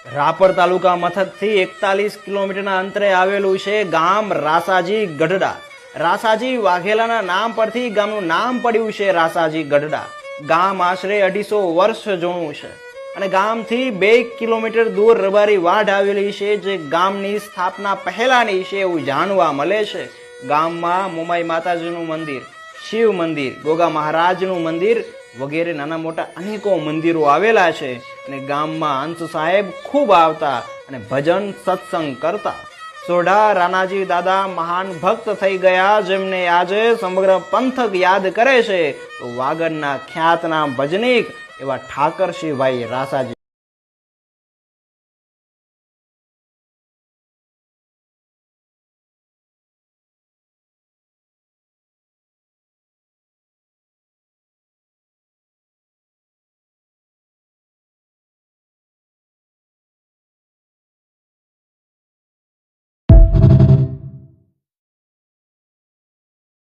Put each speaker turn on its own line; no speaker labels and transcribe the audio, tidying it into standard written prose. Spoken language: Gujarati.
રાપર તાલુકા મથકથી 41 કિલોમીટરના અંતરે આવેલું છે ગામ રાસાજી ગઢડા. રાસાજી વાઘેલાના નામ પરથી ગામનું નામ પડ્યું છે રાસાજી ગઢડા. ગામ આશરે 250 વર્ષ જૂનું છે અને ગામથી 2 કિલોમીટર દૂર રબારી વાઢ આવેલી છે, જે ગામની સ્થાપના પહેલાની છે એવું જાણવા મળે છે. ગામમાં મોમાઈ માતાજીનું મંદિર, શિવ મંદિર, ગોગા મહારાજનું મંદિર વગેરે નાના મોટા અનેકો મંદિરો આવેલા છે અને ગામમાં હંસ સાહેબ ખૂબ આવતા અને ભજન સત્સંગ કરતા. સોઢા રાનાજી દાદા મહાન ભક્ત થઈ ગયા, જેમને આજે સમગ્ર પંથક યાદ કરે છે. તો વાગડના ખ્યાતના ભજનીક એવા ઠાકરસિંહભાઈ રાસાજી.